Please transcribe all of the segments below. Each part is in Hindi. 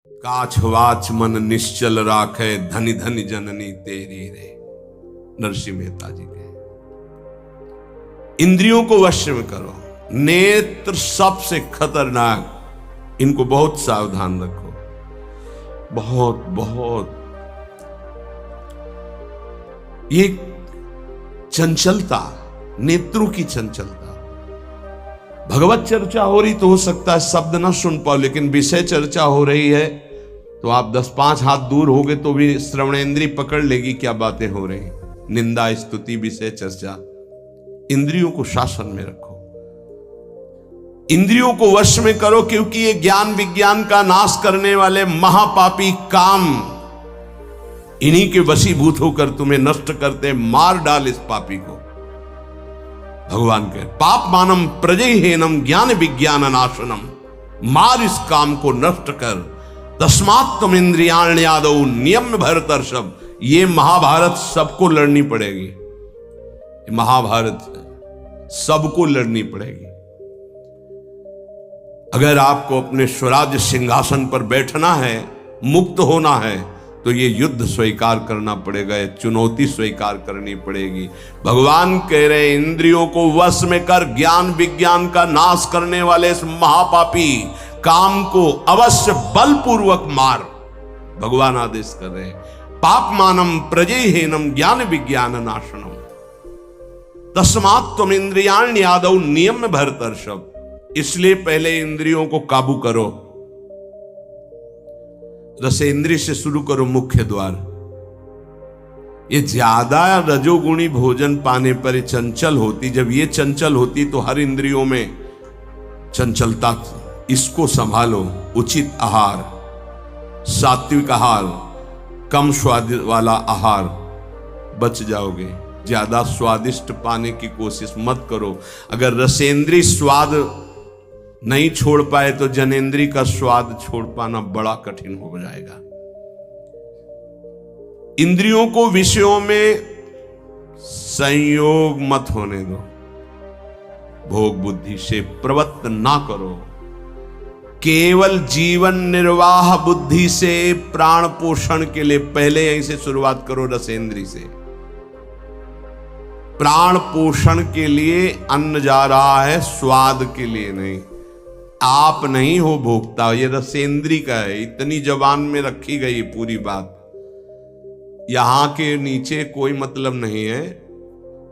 काछवाच मन निश्चल राखे, धनि धनि जननी तेरी रे। नरसिंह मेहता जी के इंद्रियों को वश में करो। नेत्र सबसे खतरनाक, इनको बहुत सावधान रखो। बहुत बहुत ये चंचलता, नेत्रों की चंचलता। भगवत चर्चा हो रही तो हो सकता है शब्द ना सुन पाओ, लेकिन विषय चर्चा हो रही है तो आप 10-5 हाथ दूर होगे तो भी श्रवणेंद्रिय पकड़ लेगी क्या बातें हो रही। निंदा, स्तुति, विषय चर्चा। इंद्रियों को शासन में रखो, इंद्रियों को वश में करो, क्योंकि ये ज्ञान विज्ञान का नाश करने वाले महापापी काम इन्हीं के वशीभूत होकर तुम्हें नष्ट करते। मार डाल इस पापी को। भगवान कहे पाप मानम प्रजयहीनम ज्ञान विज्ञान नाशनम। मार इस काम को नष्ट कर। तस्मात् त्वम इंद्रियाण्यादौ नियम्य भरतर्षभ। ये महाभारत सबको लड़नी पड़ेगी। महाभारत सबको लड़नी पड़ेगी। अगर आपको अपने स्वराज्य सिंहासन पर बैठना है, मुक्त होना है, तो ये युद्ध स्वीकार करना पड़ेगा, ये चुनौती स्वीकार करनी पड़ेगी। भगवान कह रहे इंद्रियों को वश में कर, ज्ञान विज्ञान का नाश करने वाले इस महापापी काम को अवश्य बलपूर्वक मार। भगवान आदेश कर रहे पाप मानम प्रजयहीनम ज्ञान विज्ञान नाशनम। तस्मात् त्वम इंद्रियाण्यादौ नियम्य भरतर्षभ। इसलिए पहले इंद्रियों को काबू करो। रसेंद्रिय से शुरू करो, मुख्य द्वार। ये ज्यादा रजोगुणी भोजन पाने पर ये चंचल होती। जब ये चंचल होती तो हर इंद्रियों में चंचलता। इसको संभालो। उचित आहार, सात्विक आहार, कम स्वाद वाला आहार, बच जाओगे। ज्यादा स्वादिष्ट पाने की कोशिश मत करो। अगर रसेंद्रिय स्वाद नहीं छोड़ पाए तो जनेंद्रिय का स्वाद छोड़ पाना बड़ा कठिन हो जाएगा। इंद्रियों को विषयों में संयोग मत होने दो। भोग बुद्धि से प्रवृत्त ना करो। केवल जीवन निर्वाह बुद्धि से प्राण पोषण के लिए पहले यहीं से शुरुआत करो। रसेंद्रिय से प्राण पोषण के लिए अन्न जा रहा है, स्वाद के लिए नहीं। आप नहीं हो भोक्ता, ये रसेंद्रिय का है। इतनी जबान में रखी गई पूरी बात। यहां के नीचे कोई मतलब नहीं है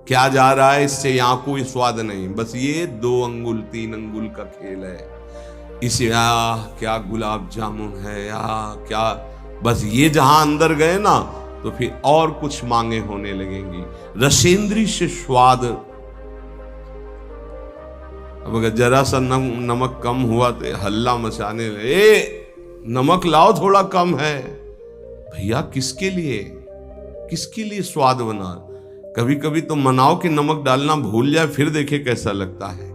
क्या जा रहा है, इससे यहां कोई स्वाद नहीं। बस ये 2 अंगुल 3 अंगुल का खेल है। इसे क्या गुलाब जामुन है या क्या, बस ये जहां अंदर गए ना तो फिर और कुछ मांगे होने लगेंगी। रसेंद्रिय से स्वाद। अब अगर जरा सा नमक कम हुआ तो हल्ला मचाने लगे, नमक लाओ थोड़ा कम है। भैया किसके लिए स्वाद बना। कभी कभी तो मनाओ कि नमक डालना भूल जाए, फिर देखे कैसा लगता है।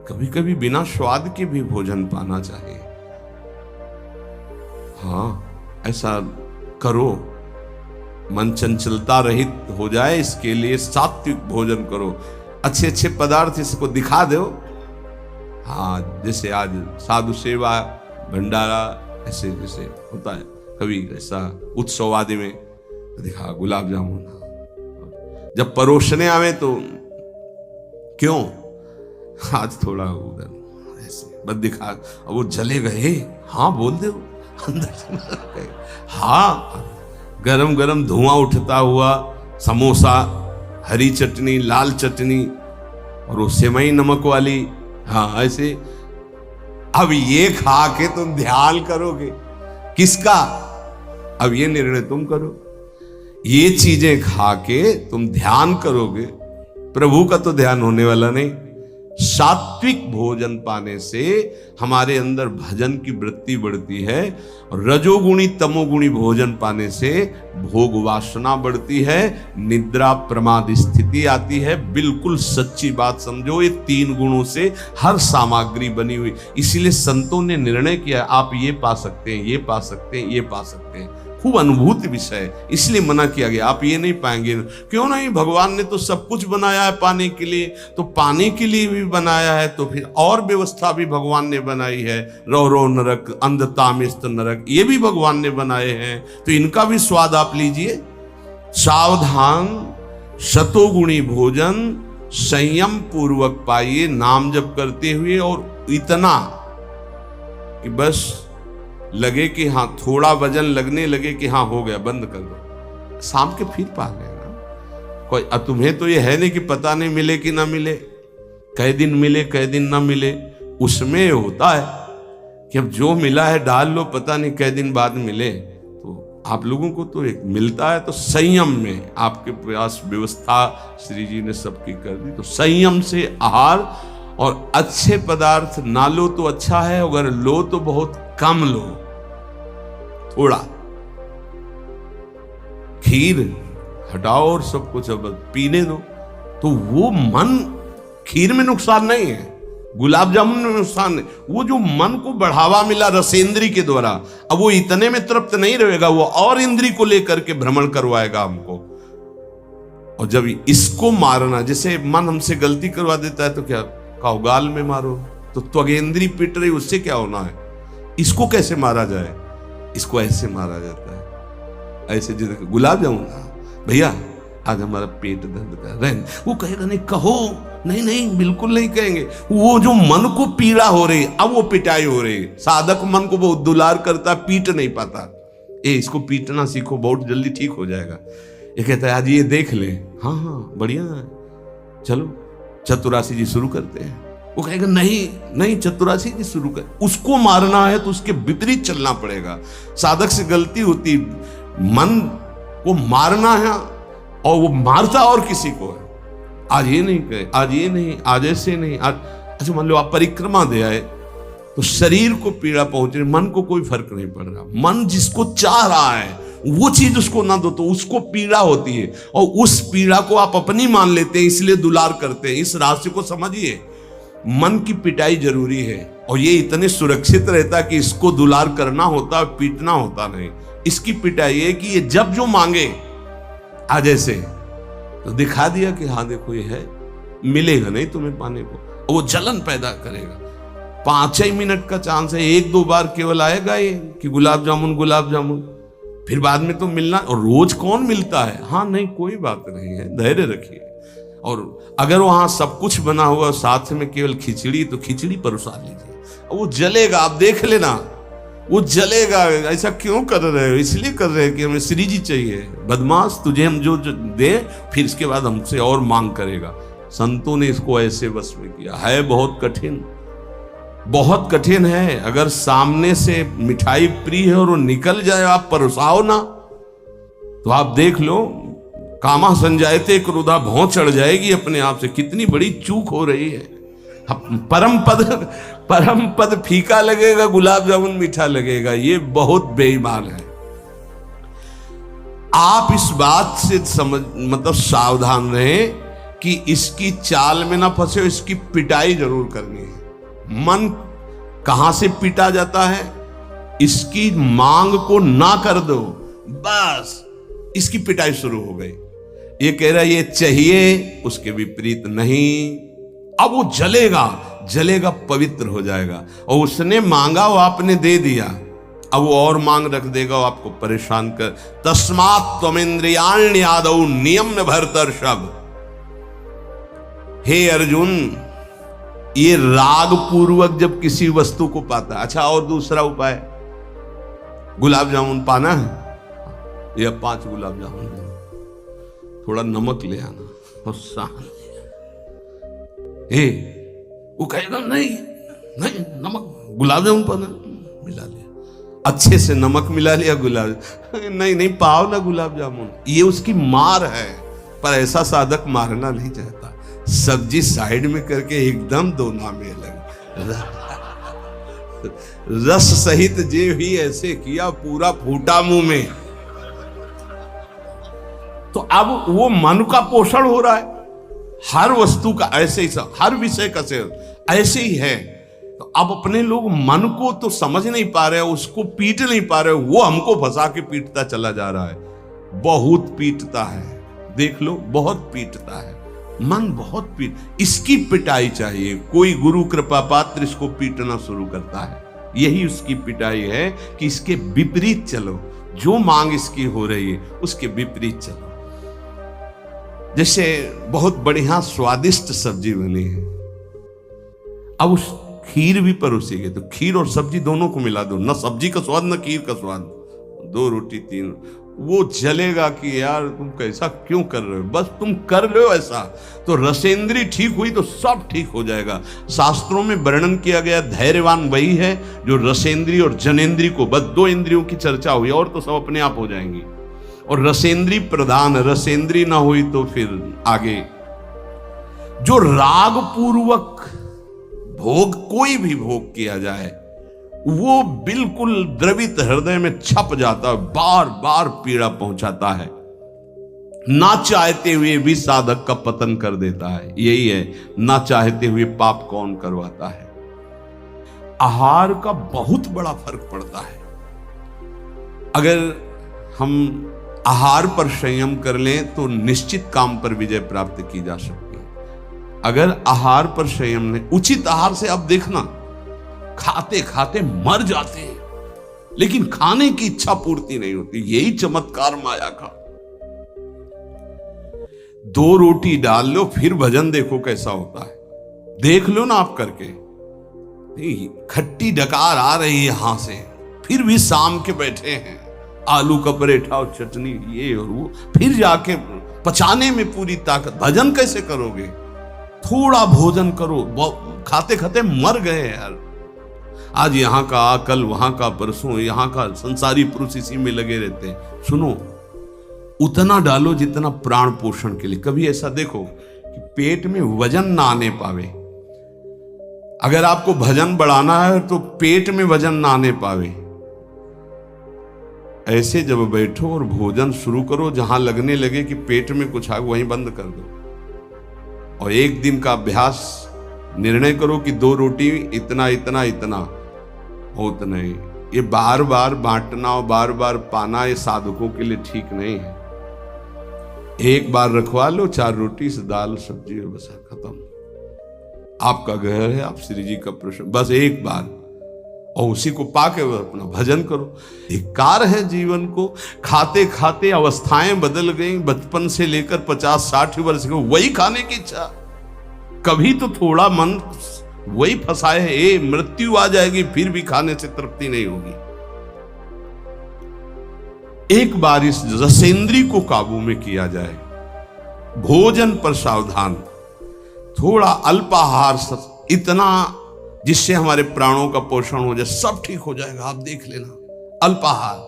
कभी कभी बिना स्वाद के भी भोजन पाना चाहिए। हाँ, ऐसा करो। मन चंचलता रहित हो जाए, इसके लिए सात्विक भोजन करो। अच्छे अच्छे पदार्थ इसको दिखा दो। हाँ, जैसे आज साधु सेवा, भंडारा, ऐसे जैसे होता है कभी ऐसा उत्सव आदि में दिखा गुलाब जामुन। जब परोसने आवे तो क्यों आज थोड़ा उधर ऐसे बस दिखा, और वो जले गए। हाँ बोल दो अंदर से। हाँ, गरम गरम धुआं उठता हुआ समोसा, हरी चटनी, लाल चटनी और वो सेवई नमक वाली। हाँ ऐसे। अब ये खा के तुम ध्यान करोगे किसका? अब ये निर्णय तुम करो। ये चीजें खा के तुम ध्यान करोगे, प्रभु का तो ध्यान होने वाला नहीं। सात्विक भोजन पाने से हमारे अंदर भजन की वृत्ति बढ़ती है, और रजोगुणी तमोगुणी भोजन पाने से भोग वासना बढ़ती है, निद्रा प्रमाद स्थिति आती है। बिल्कुल सच्ची बात समझो, ये 3 गुणों से हर सामग्री बनी हुई। इसीलिए संतों ने निर्णय किया आप ये पा सकते हैं, ये पा सकते हैं, ये पा सकते हैं। खूब अनुभूति विषय, इसलिए मना किया गया। आप ये नहीं पाएंगे। क्यों नहीं, भगवान ने तो सब कुछ बनाया है पाने के लिए, तो पाने के लिए भी बनाया है, तो फिर और व्यवस्था भी भगवान ने बनाई है। रौ रौ नरक, अंधतामिस्त नरक, ये भी भगवान ने बनाए हैं, तो इनका भी स्वाद आप लीजिए। सावधान शतोगुणी भोजन संयम पूर्वक पाइए, नाम जप करते हुए, और इतना कि बस लगे कि हाँ, थोड़ा वजन लगने लगे कि हाँ हो गया, बंद कर दो, शाम के फिर पा लेना। कोई तुम्हें तो ये है नहीं कि पता नहीं मिले कि ना मिले, कै दिन मिले कै दिन ना मिले। उसमें होता है कि अब जो मिला है डाल लो, पता नहीं कै दिन बाद मिले। तो आप लोगों को तो एक मिलता है, तो संयम में आपके प्रयास व्यवस्था श्री जी ने सबकी कर दी। तो संयम से आहार, और अच्छे पदार्थ ना लो तो अच्छा है, अगर लो तो बहुत कम लो, थोड़ा। खीर हटाओ और सब कुछ अब पीने दो, तो वो मन, खीर में नुकसान नहीं है, गुलाब जामुन में नुकसान नहीं, वो जो मन को बढ़ावा मिला रसेंद्री के द्वारा, अब वो इतने में तृप्त नहीं रहेगा, वो और इंद्री को लेकर के भ्रमण करवाएगा हमको। और जब इसको मारना, जैसे मन हमसे गलती करवा देता है तो क्या कहो, गाल में मारो, तो त्वगेंद्री पिट रही, उससे क्या होना है। इसको कैसे मारा जाए, इसको ऐसे मारा जाता है, ऐसे। जैसे गुलाब जामुन, भैया आज हमारा पेट दर्द कर रहे हैं, वो कहेगा नहीं, कहो नहीं नहीं, बिल्कुल नहीं कहेंगे। वो जो मन को पीड़ा हो रही, अब वो पिटाई हो रही। साधक मन को बहुत दुलार करता, पीट नहीं पाता। इसको पीटना सीखो, बहुत जल्दी ठीक हो जाएगा। ये कहता है आज ये देख ले, हाँ हाँ बढ़िया है, चलो चतुरासी जी शुरू करते हैं। वो कहेगा नहीं नहीं, चतुरासी जी शुरू कर। उसको मारना है तो उसके विपरीत चलना पड़ेगा। साधक से गलती होती, मन को मारना है, और वो मारता और किसी को है। आज ये नहीं कहे, आज ये नहीं, आज ऐसे नहीं, आज अच्छा। मान लो आप परिक्रमा दे आए, तो शरीर को पीड़ा पहुंच रही, मन को कोई फर्क नहीं पड़ रहा। मन जिसको चाह रहा है वो चीज उसको ना दो तो उसको पीड़ा होती है, और उस पीड़ा को आप अपनी मान लेते हैं, इसलिए दुलार करते हैं। इस राशि को समझिए, मन की पिटाई जरूरी है, और ये इतने सुरक्षित रहता कि इसको दुलार करना होता, पीटना होता नहीं। इसकी पिटाई है कि ये जब जो मांगे आज ऐसे, तो दिखा दिया कि हाँ देखो ये है, मिलेगा नहीं तुम्हें पाने को, और वो जलन पैदा करेगा। 5 ही मिनट का चांस है, 1-2 बार केवल आएगा ये कि गुलाब जामुन गुलाब जामुन, फिर बाद में तो मिलना। और रोज कौन मिलता है, हाँ नहीं कोई बात नहीं है, धैर्य रखिए। और अगर वहां सब कुछ बना हुआ साथ में केवल खिचड़ी, तो खिचड़ी परोसा लीजिए, वो जलेगा, आप देख लेना वो जलेगा। ऐसा क्यों कर रहे हो, इसलिए कर रहे हैं कि हमें श्री जी चाहिए। बदमाश, तुझे हम जो दे, फिर इसके बाद हमसे और मांग करेगा। संतों ने इसको ऐसे वश में किया है। बहुत कठिन, बहुत कठिन है। अगर सामने से मिठाई प्रिय है और वो निकल जाए, आप परोसाओ ना, तो आप देख लो, कामा संजायते क्रोधा, भौं चढ़ जाएगी अपने आप से। कितनी बड़ी चूक हो रही है। परम पद फीका लगेगा, गुलाब जामुन मीठा लगेगा, ये बहुत बेईमान है। आप इस बात से मतलब सावधान रहें कि इसकी चाल में ना फंसे, इसकी पिटाई जरूर करनी है। मन कहां से पीटा जाता है, इसकी मांग को ना कर दो, बस इसकी पिटाई शुरू हो गई। ये कह रहा है ये चाहिए, उसके विपरीत नहीं। अब वो जलेगा, जलेगा, पवित्र हो जाएगा। और उसने मांगा, वो आपने दे दिया, अब वो और मांग रख देगा, वो आपको परेशान कर। तस्मात् त्वमिन्द्रियाण्यादौ नियम्य भरतर्षभ। हे अर्जुन, ये राग पूर्वक जब किसी वस्तु को पाता। अच्छा, और दूसरा उपाय, गुलाब जामुन पाना है या 5 गुलाब जामुन, थोड़ा नमक ले आना और शांत। वो कहेगा नहीं नहीं, नमक गुलाब जामुन पाना, मिला लिया, अच्छे से नमक मिला लिया, गुलाब नहीं नहीं, पाओ ना गुलाब जामुन। ये उसकी मार है, पर ऐसा साधक मारना नहीं चाहता। सब्जी साइड में करके एकदम दोना में लग, रस सहित जे भी ऐसे किया, पूरा फूटा मुंह में। तो अब वो मन का पोषण हो रहा है। हर वस्तु का ऐसे ही, हर विषय का से ऐसे ही है तो अब अपने लोग मन को तो समझ नहीं पा रहे, उसको पीट नहीं पा रहे, वो हमको फंसा के पीटता चला जा रहा है। बहुत पीटता है, देख लो, बहुत पीटता है मन, बहुत इसकी पिटाई चाहिए। कोई गुरु कृपा पात्र इसको पीटना शुरू करता है, यही उसकी पिटाई है कि इसके विपरीत चलो, जो मांग इसकी हो रही है उसके विपरीत चलो। जैसे बहुत बढ़िया स्वादिष्ट सब्जी बनी है, अब उस खीर भी परोसी गई, तो खीर और सब्जी दोनों को मिला दो, ना सब्जी का स्वाद ना खीर का स्वाद, 2 रोटी 3, वो जलेगा कि यार तुम कैसा क्यों कर रहे हो, बस तुम कर लो ऐसा, तो रसेंद्री ठीक हुई तो सब ठीक हो जाएगा। शास्त्रों में वर्णन किया गया धैर्यवान वही है जो रसेंद्री और जनेंद्री को, बस 2 इंद्रियों की चर्चा हुई और तो सब अपने आप हो जाएंगी। और रसेंद्री प्रधान, रसेंद्री ना हुई तो फिर आगे जो राग पूर्वक भोग, कोई भी भोग किया जाए वो बिल्कुल द्रवित हृदय में छप जाता है, बार बार पीड़ा पहुंचाता है, ना चाहते हुए भी साधक का पतन कर देता है। यही है, ना चाहते हुए पाप कौन करवाता है। आहार का बहुत बड़ा फर्क पड़ता है। अगर हम आहार पर संयम कर लें तो निश्चित काम पर विजय प्राप्त की जा सकती है। अगर आहार पर संयम नहीं, उचित आहार से अब देखना खाते खाते मर जाते हैं, लेकिन खाने की इच्छा पूर्ति नहीं होती। यही चमत्कार माया का। 2 रोटी डाल लो फिर भजन देखो कैसा होता है, देख लो ना आप करके। खट्टी डकार आ रही है यहां से, फिर भी शाम के बैठे हैं, आलू का पराठा और चटनी ये और वो, फिर जाके पचाने में पूरी ताकत। भजन कैसे करोगे? थोड़ा भोजन करो, खाते खाते मर गए यार। आज यहां का, कल वहां का, परसों यहां का, संसारी पुरुष इसी में लगे रहते हैं। सुनो, उतना डालो जितना प्राण पोषण के लिए। कभी ऐसा देखो कि पेट में वजन ना आने पावे। अगर आपको भजन बढ़ाना है तो पेट में वजन ना आने पावे, ऐसे जब बैठो और भोजन शुरू करो, जहां लगने लगे कि पेट में कुछ आ, वहीं बंद कर दो। और एक दिन का अभ्यास, निर्णय करो कि 2 रोटी इतना इतना इतना होत नहीं। ये बार बार बांटना और बार बार पाना ये साधकों के लिए ठीक नहीं है। एक बार रखवा लो 4 रोटी से दाल सब्जी और बस खत्म। आपका घर है, आप श्री जी का प्रश्न, बस एक बार, और उसी को पाके अपना भजन करो। धिक्कार है जीवन को, खाते खाते अवस्थाएं बदल गई। बचपन से लेकर 50-60 वर्ष को वही खाने की इच्छा। कभी तो थोड़ा मन वही फंसाए है, मृत्यु आ जाएगी फिर भी खाने से तृप्ति नहीं होगी। एक बार इस रसेंद्री को काबू में किया जाए, भोजन पर सावधान, थोड़ा अल्पाहार, इतना जिससे हमारे प्राणों का पोषण हो जाए, सब ठीक हो जाएगा। आप देख लेना। अल्पाहार,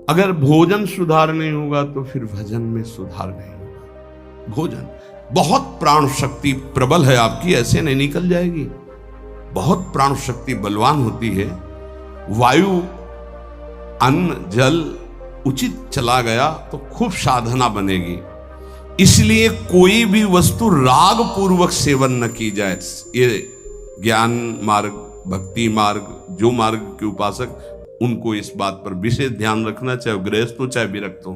अगर भोजन सुधार नहीं होगा तो फिर भजन में सुधार नहीं होगा। भोजन, बहुत प्राण शक्ति प्रबल है आपकी, ऐसे नहीं निकल जाएगी। बहुत प्राण शक्ति बलवान होती है। वायु, अन्न, जल उचित चला गया तो खूब साधना बनेगी। इसलिए कोई भी वस्तु राग पूर्वक सेवन न की जाए। ये ज्ञान मार्ग, भक्ति मार्ग, जो मार्ग के उपासक, उनको इस बात पर विशेष ध्यान रखना, चाहे गृहस्थ हो चाहे विरक्त हो।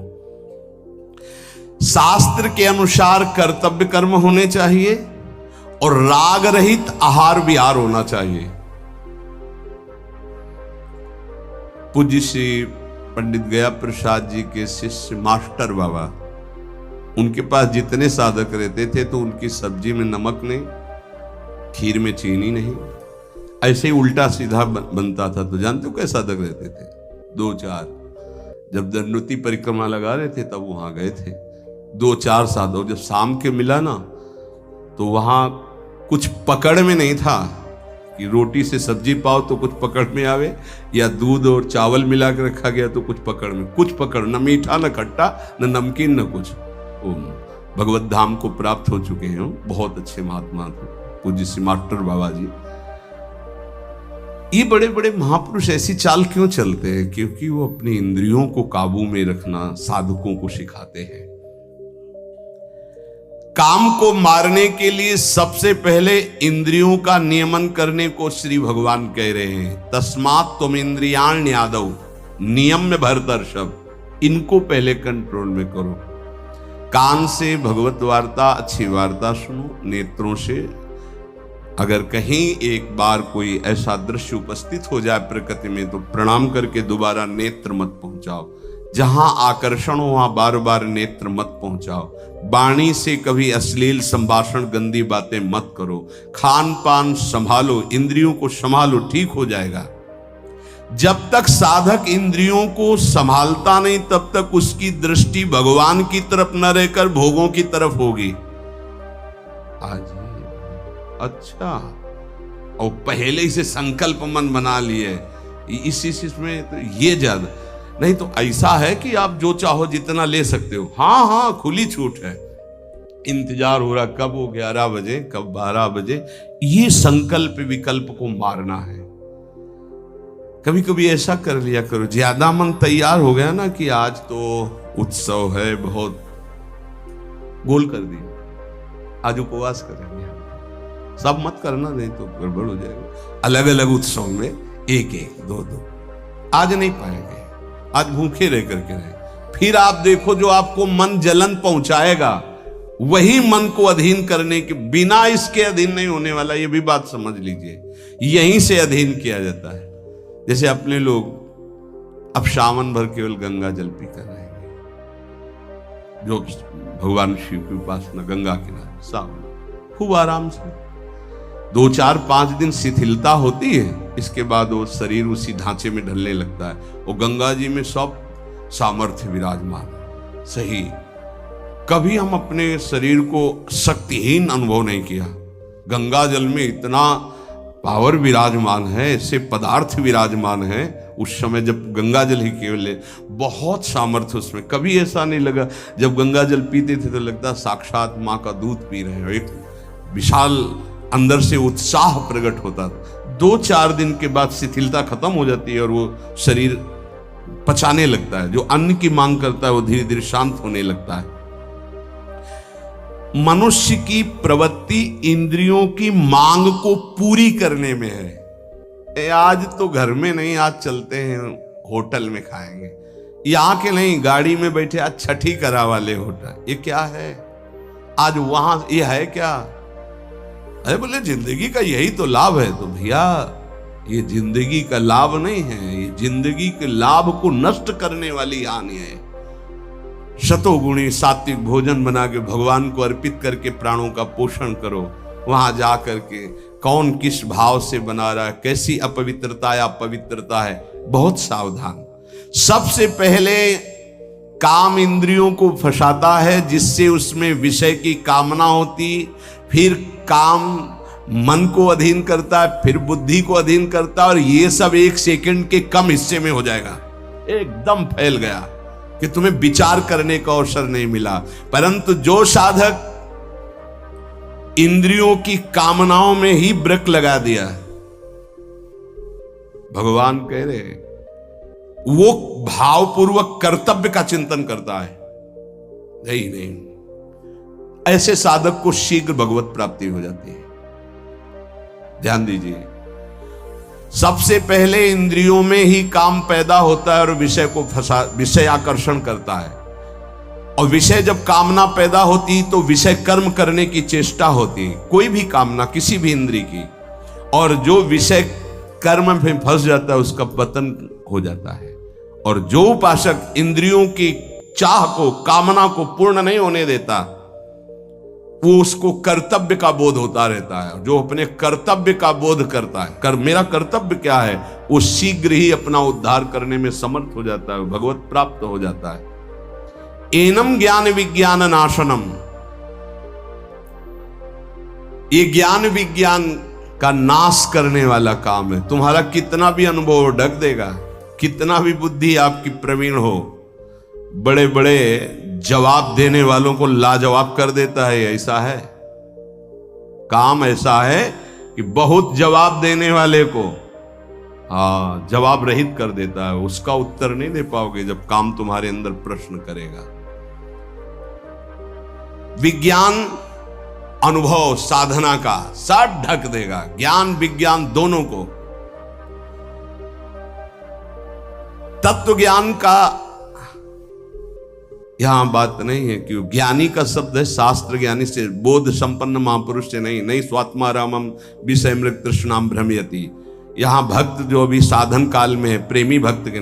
शास्त्र के अनुसार कर्तव्य कर्म होने चाहिए और राग रहित आहार विहार होना चाहिए। पूज्य श्री पंडित गया प्रसाद जी के शिष्य मास्टर बाबा, उनके पास जितने साधक रहते थे तो उनकी सब्जी में नमक नहीं, खीर में चीनी नहीं, ऐसे ही उल्टा सीधा बनता था। तो जानते हो कैसे साधक रहते थे? 2-4, जब दंडोती परिक्रमा लगा रहे थे तब वहां गए थे 2-4 साधक। जब शाम के मिला ना तो वहां कुछ पकड़ में नहीं था कि रोटी से सब्जी पाओ तो कुछ पकड़ में आवे, या दूध और चावल मिला के रखा गया तो कुछ पकड़ में, कुछ पकड़, न मीठा न खट्टा न नमकीन न कुछ। भगवत धाम को प्राप्त हो चुके हैं, बहुत अच्छे महात्मा थे पूज्य श्री मास्टर बाबा जी। ये बड़े बड़े महापुरुष ऐसी चाल क्यों चलते हैं? क्योंकि वो अपनी इंद्रियों को काबू में रखना साधकों को सिखाते हैं। काम को मारने के लिए सबसे पहले इंद्रियों का नियमन करने को श्री भगवान कह रहे हैं। तस्मात् तुम इंद्रियाण यादव नियम में भरतर्षभ, इनको पहले कंट्रोल में करो। कान से भगवत वार्ता, अच्छी वार्ता सुनो। नेत्रों से अगर कहीं एक बार कोई ऐसा दृश्य उपस्थित हो जाए प्रकृति में तो प्रणाम करके दोबारा नेत्र मत पहुंचाओ। जहां आकर्षण हो वहां बार बार नेत्र मत पहुंचाओ। वाणी से कभी अश्लील संभाषण, गंदी बातें मत करो। खान पान संभालो, इंद्रियों को संभालो, ठीक हो जाएगा। जब तक साधक इंद्रियों को संभालता नहीं तब तक उसकी दृष्टि भगवान की तरफ न रहकर भोगों की तरफ होगी। आज अच्छा, और पहले ही से संकल्प मन बना लिए इस में तो ये ज्यादा नहीं तो ऐसा है कि आप जो चाहो जितना ले सकते हो। हाँ, खुली छूट है। इंतजार हो रहा कब हो 11 बजे, कब 12 बजे। ये संकल्प विकल्प को मारना है। कभी कभी ऐसा कर लिया करो, ज्यादा मन तैयार हो गया ना कि आज तो उत्सव है, बहुत गोल कर दिया, आज उपवास करेंगे। सब मत करना, नहीं तो गड़बड़ हो जाएगा। अलग अलग उत्सव में एक एक दो दो आज नहीं पाएंगे, आज भूखे रह करके रहे। फिर आप देखो जो आपको मन जलन पहुंचाएगा वही मन को अधीन करने के बिना इसके अधीन नहीं होने वाला। ये भी बात समझ लीजिए, यहीं से अधीन किया जाता है। जैसे अपने लोग अब सावन भर केवल गंगा जल पीकर रहेंगे, जो भगवान शिव की उपासना गंगा किनारे सावन खूब आराम से 2 4 5 दिन शिथिलता होती है, इसके बाद वो शरीर उसी ढांचे में ढलने लगता है। और गंगा जी में सब सामर्थ्य विराजमान है। सही, कभी हम अपने शरीर को शक्तिहीन अनुभव नहीं किया। गंगा जल में इतना पावर विराजमान है, ऐसे पदार्थ विराजमान है। उस समय जब गंगा जल ही केवल है, बहुत सामर्थ्य उसमें। कभी ऐसा नहीं लगा, जब गंगा जल पीते थे तो लगता साक्षात माँ का दूध पी रहे हैं। एक विशाल अंदर से उत्साह प्रकट होता था। 2 4 दिन के बाद शिथिलता खत्म हो जाती है और वो शरीर पचाने लगता है। जो अन्न की मांग करता है वो धीरे धीरे शांत होने लगता है। मनुष्य की प्रवृत्ति इंद्रियों की मांग को पूरी करने में है। आज तो घर में नहीं, आज चलते हैं होटल में खाएंगे। यहाँ के नहीं, गाड़ी में बैठे आज छठी करा वाले होटल। ये क्या है आज वहां, ये है क्या? अरे बोले जिंदगी का यही तो लाभ है। तो भैया ये जिंदगी का लाभ नहीं है, ये जिंदगी के लाभ को नष्ट करने वाली हानि है। शतोगुणी सात्विक भोजन बना के भगवान को अर्पित करके प्राणों का पोषण करो। वहां जा करके कौन किस भाव से बना रहा है, कैसी अपवित्रता या पवित्रता है, बहुत सावधान। सबसे पहले काम इंद्रियों को फंसाता है, जिससे उसमें विषय की कामना होती, फिर काम मन को अधीन करता है, फिर बुद्धि को अधीन करता है, और ये सब 1 सेकंड के कम हिस्से में हो जाएगा। एकदम फैल गया कि तुम्हें विचार करने का अवसर नहीं मिला। परंतु जो साधक इंद्रियों की कामनाओं में ही ब्रेक लगा दिया, भगवान कह रहे वो भावपूर्वक कर्तव्य का चिंतन करता है। नहीं, ऐसे साधक को शीघ्र भगवत प्राप्ति हो जाती है। ध्यान दीजिए, सबसे पहले इंद्रियों में ही काम पैदा होता है और विषय आकर्षण करता है। और विषय जब कामना पैदा होती तो विषय कर्म करने की चेष्टा होती, कोई भी कामना किसी भी इंद्रिय की। और जो विषय कर्म में फंस जाता है उसका पतन हो जाता है। और जो उपासक इंद्रियों की चाह को, कामना को पूर्ण नहीं होने देता, वो उसको कर्तव्य का बोध होता रहता है। जो अपने कर्तव्य का बोध करता है, मेरा कर्तव्य क्या है, वो शीघ्र ही अपना उद्धार करने में समर्थ हो जाता है, भगवत प्राप्त हो जाता है। एनम ज्ञान विज्ञान नाशनम, ये ज्ञान विज्ञान का नाश करने वाला काम है। तुम्हारा कितना भी अनुभव ढक देगा, कितना भी बुद्धि आपकी प्रवीण हो, बड़े बड़े जवाब देने वालों को लाजवाब कर देता है। ऐसा है, काम ऐसा है कि बहुत जवाब देने वाले को जवाब रहित कर देता है। उसका उत्तर नहीं दे पाओगे जब काम तुम्हारे अंदर प्रश्न करेगा। विज्ञान अनुभव साधना का सब ढक देगा, ज्ञान विज्ञान दोनों को। तत्व ज्ञान का यहां बात नहीं है कि ज्ञानी का शब्द है शास्त्र ज्ञानी से, बोध संपन्न महापुरुष से नहीं स्वात्मा रामम विषय मृग तृष्णाम भ्रमयति। यहां भक्त जो अभी साधन काल में है, प्रेमी भक्त के